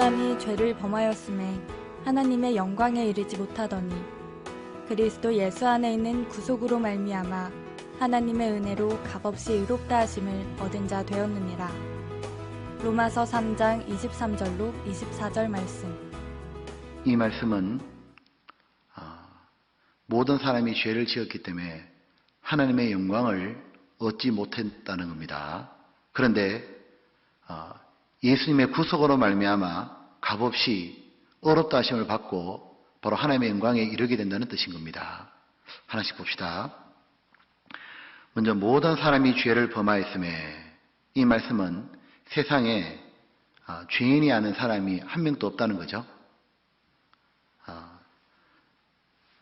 사람이 죄를 범하였음에 하나님의 영광에 이르지 못하더니 그리스도 예수 안에 있는 구속으로 말미암아 하나님의 은혜로 값없이 의롭다 하심을 얻은 자 되었느니라. 로마서 3장 23절로 24절 말씀. 이 말씀은 모든 사람이 죄를 지었기 때문에 하나님의 영광을 얻지 못했다는 겁니다. 그런데 예수님의 구속으로 말미암아 값없이 의롭다 하심을 받고 바로 하나님의 영광에 이르게 된다는 뜻인 겁니다. 하나씩 봅시다. 먼저 모든 사람이 죄를 범하였음에, 이 말씀은 세상에 죄인이 아는 사람이 한 명도 없다는 거죠.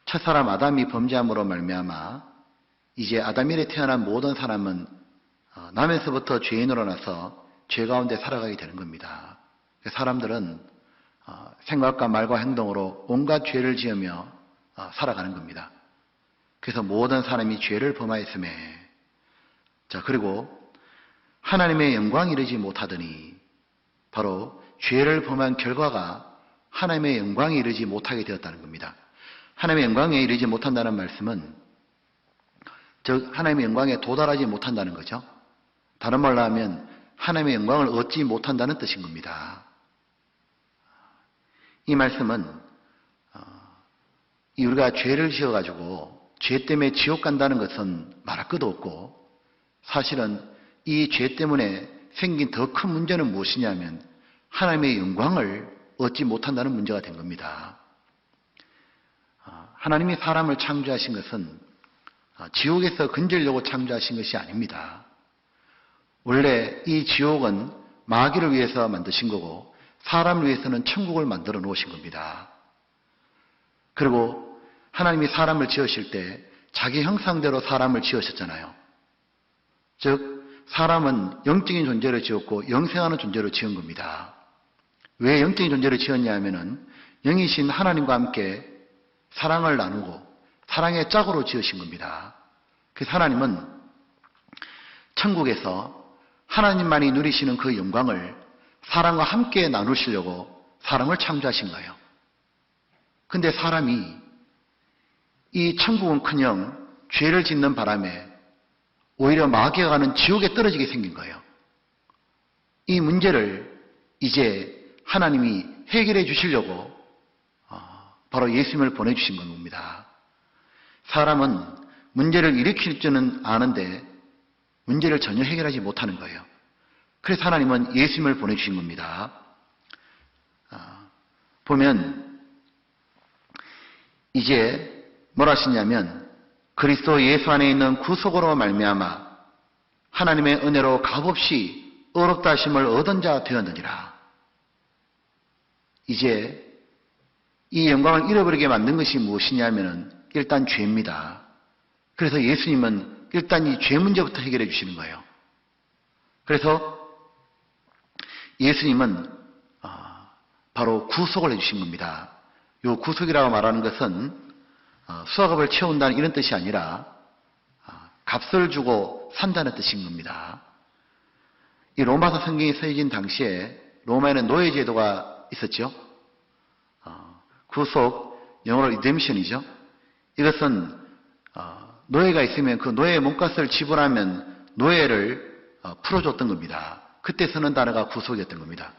첫사람 아담이 범죄함으로 말미암아 이제 아담 이래 태어난 모든 사람은 나면서부터 죄인으로 나서 죄 가운데 살아가게 되는 겁니다. 사람들은 생각과 말과 행동으로 온갖 죄를 지으며 살아가는 겁니다. 그래서 모든 사람이 죄를 범하였음에, 그리고 하나님의 영광이 이르지 못하더니, 바로 죄를 범한 결과가 하나님의 영광에 이르지 못하게 되었다는 겁니다. 하나님의 영광에 이르지 못한다는 말씀은 즉 하나님의 영광에 도달하지 못한다는 거죠. 다른 말로 하면 하나님의 영광을 얻지 못한다는 뜻인 겁니다. 이 말씀은 우리가 죄를 지어가지고 죄 때문에 지옥 간다는 것은 말할 것도 없고, 사실은 이 죄 때문에 생긴 더 큰 문제는 무엇이냐면 하나님의 영광을 얻지 못한다는 문제가 된 겁니다. 하나님이 사람을 창조하신 것은 지옥에서 건지려고 창조하신 것이 아닙니다. 원래 이 지옥은 마귀를 위해서 만드신 거고 사람을 위해서는 천국을 만들어 놓으신 겁니다. 그리고 하나님이 사람을 지으실 때 자기 형상대로 사람을 지으셨잖아요. 즉 사람은 영적인 존재로 지었고 영생하는 존재로 지은 겁니다. 왜 영적인 존재로 지었냐 하면은 영이신 하나님과 함께 사랑을 나누고 사랑의 짝으로 지으신 겁니다. 그래서 하나님은 천국에서 하나님만이 누리시는 그 영광을 사람과 함께 나누시려고 사람을 창조하신 거예요. 근데 사람이 이 천국은커녕 죄를 짓는 바람에 오히려 마귀가 가는 지옥에 떨어지게 생긴 거예요. 이 문제를 이제 하나님이 해결해 주시려고 바로 예수님을 보내주신 겁니다. 사람은 문제를 일으킬 줄은 아는데 문제를 전혀 해결하지 못하는 거예요. 그래서 하나님은 예수님을 보내주신 겁니다. 보면 이제 뭐라 하시냐면 그리스도 예수 안에 있는 구속으로 말미암아 하나님의 은혜로 값없이 의롭다 하심을 얻은 자 되었느니라. 이제 이 영광을 잃어버리게 만든 것이 무엇이냐면은 일단 죄입니다. 그래서 예수님은 일단 이 죄 문제부터 해결해 주시는 거예요. 그래서 예수님은 바로 구속을 해주신 겁니다. 이 구속이라고 말하는 것은 수학업을 채운다는 이런 뜻이 아니라 값을 주고 산다는 뜻인 겁니다. 이 로마서 성경이 쓰여진 당시에 로마에는 노예제도가 있었죠. 구속, 영어로 리뎀션이죠. 이것은 노예가 있으면 그 노예의 몸값을 지불하면 노예를 풀어줬던 겁니다. 그때 쓰는 단어가 구속이었던 겁니다.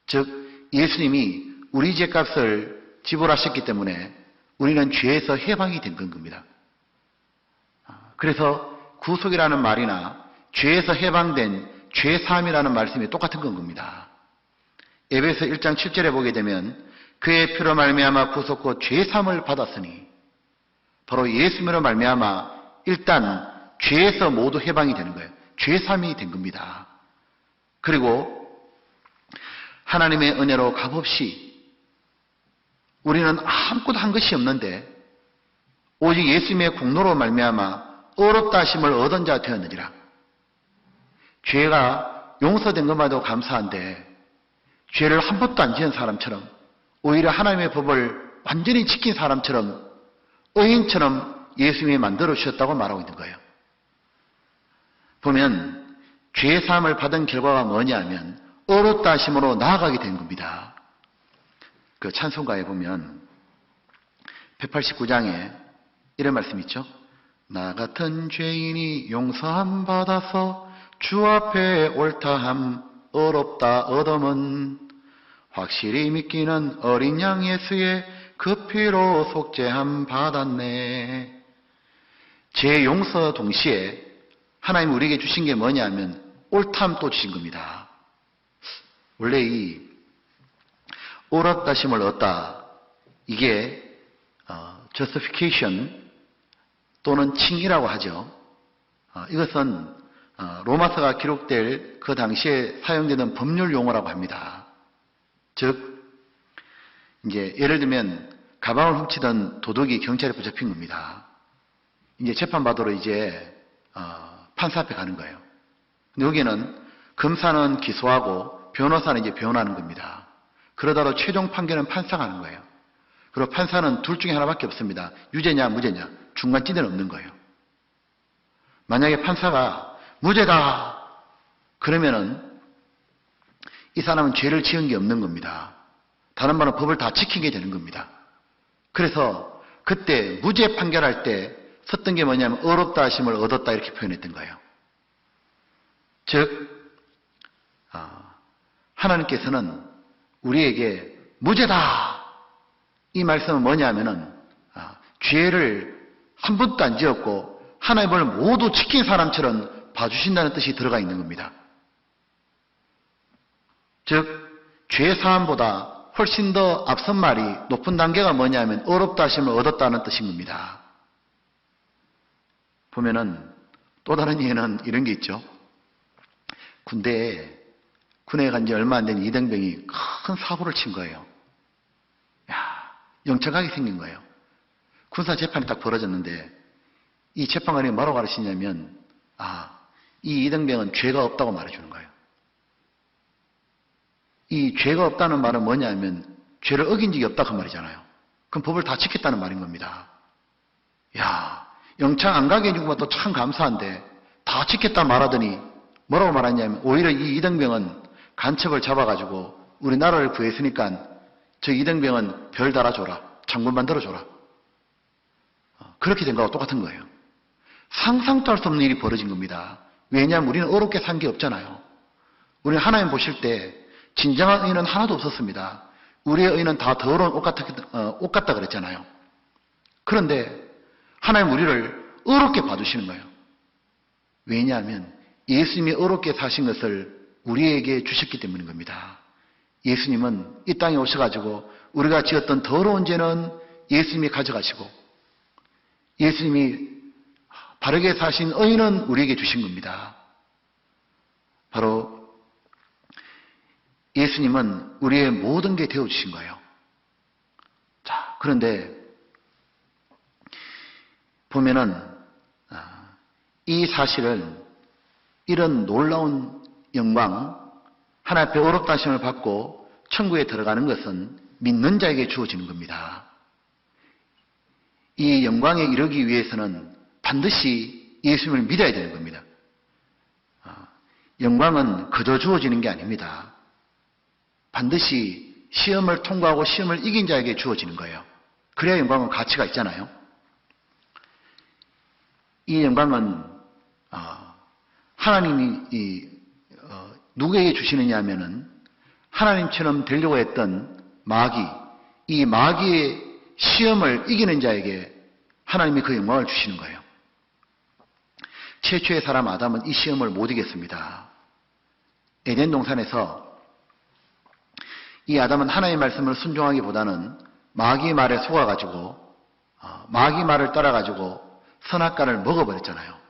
즉 예수님이 우리 죄값을 지불하셨기 때문에 우리는 죄에서 해방이 된 겁니다. 그래서 구속이라는 말이나 죄에서 해방된 죄사함이라는 말씀이 똑같은 건 겁니다. 에베소 1장 7절에 보게 되면 그의 피로 말미암아 구속 곧 죄사함을 받았으니, 바로 예수님으로 말미암아 일단 죄에서 모두 해방이 되는 거예요. 죄사함이 된 겁니다. 그리고 하나님의 은혜로 값없이 우리는 아무것도 한 것이 없는데 오직 예수님의 공로로 말미암아 의롭다 하심을 얻은 자 되었느니라. 죄가 용서된 것만도 감사한데 죄를 한 번도 안 지은 사람처럼, 오히려 하나님의 법을 완전히 지킨 사람처럼, 의인처럼 예수님이 만들어 주셨다고 말하고 있는 거예요. 보면 죄사함을 받은 결과가 뭐냐면 의롭다 하심으로 나아가게 된 겁니다. 그 찬송가에 보면 189장에 이런 말씀이 있죠. 나 같은 죄인이 용서함 받아서 주 앞에 옳다함 어렵다 얻음은 확실히 믿기는 어린 양 예수의 그 피로 속죄함 받았네. 죄 용서 동시에 하나님 우리에게 주신 게 뭐냐면 옳다함 또 주신 겁니다. 원래 이 옳았다심을 얻다, 이게 justification 또는 칭이라고 하죠. 이것은 로마서가 기록될 그 당시에 사용되는 법률 용어라고 합니다. 즉 이제 예를 들면 가방을 훔치던 도둑이 경찰에 붙잡힌 겁니다. 이제 재판받으러 이제 판사 앞에 가는 거예요. 근데 여기는 검사는 기소하고 변호사는 이제 변호하는 겁니다. 그러다가 최종 판결은 판사가 하는 거예요. 그리고 판사는 둘 중에 하나밖에 없습니다. 유죄냐 무죄냐, 중간지대는 없는 거예요. 만약에 판사가 무죄다 그러면은 이 사람은 죄를 지은 게 없는 겁니다. 다른 말은 법을 다 지키게 되는 겁니다. 그래서 그때 무죄 판결할 때 썼던 게 뭐냐면 어렵다 하심을 얻었다 이렇게 표현했던 거예요. 즉 하나님께서는 우리에게 무죄다 이 말씀은 뭐냐면은 죄를 한 번도 안 지었고 하나님을 모두 지킨 사람처럼 봐주신다는 뜻이 들어가 있는 겁니다. 즉 죄 사함보다 훨씬 더 앞선 말이 높은 단계가 뭐냐면 어렵다 하심을 얻었다는 뜻인 겁니다. 보면은 또 다른 예는 이런 게 있죠. 군에 간 지 얼마 안 된 이등병이 큰 사고를 친 거예요. 영창하게 생긴 거예요. 군사 재판이 딱 벌어졌는데 이 재판관이 뭐라고 가르치냐면 이 이등병은 죄가 없다고 말해주는 거예요. 이 죄가 없다는 말은 뭐냐면 죄를 어긴 적이 없다 그 말이잖아요. 그럼 법을 다 지켰다는 말인 겁니다. 영창 안 가게 해준 것도 참 감사한데 다 지켰다 말하더니 뭐라고 말하냐면 오히려 이 이등병은 간첩을 잡아가지고 우리나라를 구했으니까 저 이등병은 별 달아줘라. 장군 만들어줘라. 그렇게 된 거하고 똑같은 거예요. 상상도 할 수 없는 일이 벌어진 겁니다. 왜냐하면 우리는 어렵게 산 게 없잖아요. 우리는 하나님 보실 때 진정한 의는 하나도 없었습니다. 우리의 의는 다 더러운 옷 같다 그랬잖아요. 그런데 하나님 우리를 어렵게 봐주시는 거예요. 왜냐하면 예수님이 어렵게 사신 것을 우리에게 주셨기 때문인 겁니다. 예수님은 이 땅에 오셔가지고 우리가 지었던 더러운 죄는 예수님이 가져가시고 예수님이 바르게 사신 의는 우리에게 주신 겁니다. 바로 예수님은 우리의 모든 게 되어주신 거예요. 자, 그런데 보면은 이 사실은 이런 놀라운 영광, 하나님 앞에 어렵다 하심을 받고 천국에 들어가는 것은 믿는 자에게 주어지는 겁니다. 이 영광에 이르기 위해서는 반드시 예수님을 믿어야 되는 겁니다. 영광은 그저 주어지는 게 아닙니다. 반드시 시험을 통과하고 시험을 이긴 자에게 주어지는 거예요. 그래야 영광은 가치가 있잖아요. 이 영광은 하나님이 누구에게 주시느냐 하면은 하나님처럼 되려고 했던 이 마귀의 시험을 이기는 자에게 하나님이 그 영광을 주시는 거예요. 최초의 사람 아담은 이 시험을 못 이겼습니다. 에덴 동산에서 이 아담은 하나님의 말씀을 순종하기보다는 마귀의 말에 속아가지고 마귀 말을 따라가지고 선악과를 먹어버렸잖아요.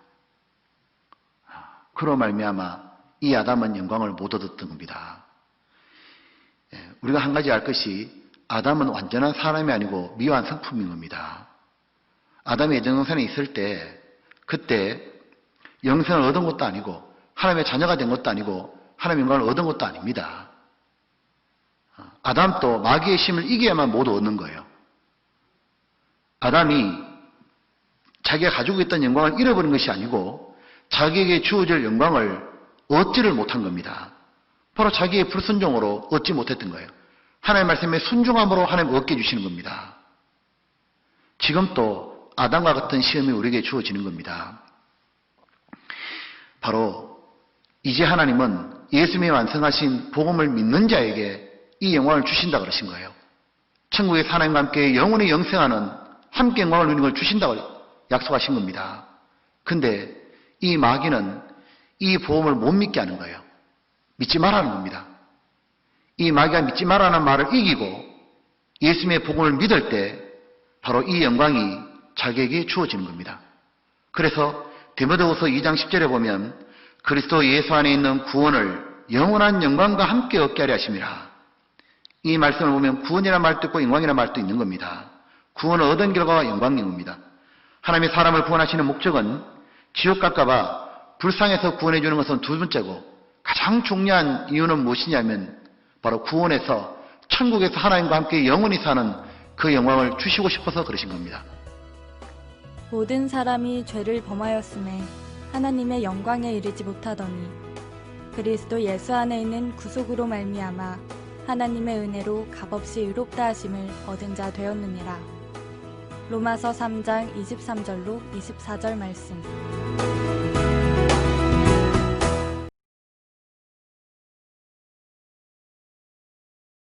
그로 말미암아 이 아담은 영광을 못 얻었던 겁니다. 우리가 한 가지 알 것이 아담은 완전한 사람이 아니고 미완 성품인 겁니다. 아담이 에덴 동산에 있을 때 그때 영생을 얻은 것도 아니고 하나님의 자녀가 된 것도 아니고 하나님의 영광을 얻은 것도 아닙니다. 아담도 마귀의 힘을 이겨야만 모두 얻는 거예요. 아담이 자기가 가지고 있던 영광을 잃어버린 것이 아니고 자기에게 주어질 영광을 얻지를 못한 겁니다. 바로 자기의 불순종으로 얻지 못했던 거예요. 하나님의 말씀에 순종함으로 하나님 얻게 해주시는 겁니다. 지금 또 아담과 같은 시험이 우리에게 주어지는 겁니다. 바로 이제 하나님은 예수님이 완성하신 복음을 믿는 자에게 이 영광을 주신다 그러신 거예요. 천국에서 하나님과 함께 영원히 영생하는 함께 영광을 누리는 걸 주신다고 약속하신 겁니다. 근데 이 마귀는 이 복음을 못 믿게 하는 거예요. 믿지 말라는 겁니다. 이 마귀가 믿지 말라는 말을 이기고 예수님의 복음을 믿을 때 바로 이 영광이 자기에게 주어지는 겁니다. 그래서 디모데후서 2장 10절에 보면 그리스도 예수 안에 있는 구원을 영원한 영광과 함께 얻게 하려 하심이라. 이 말씀을 보면 구원이라는 말도 있고 영광이라는 말도 있는 겁니다. 구원을 얻은 결과가 영광인 겁니다. 하나님이 사람을 구원하시는 목적은 지옥 갈까봐 불쌍해서 구원해 주는 것은 두 번째고 가장 중요한 이유는 무엇이냐면 바로 구원해서 천국에서 하나님과 함께 영원히 사는 그 영광을 주시고 싶어서 그러신 겁니다. 모든 사람이 죄를 범하였음에 하나님의 영광에 이르지 못하더니 그리스도 예수 안에 있는 구속으로 말미암아 하나님의 은혜로 값없이 의롭다 하심을 얻은 자 되었느니라. 로마서 3장 23절로 24절 말씀.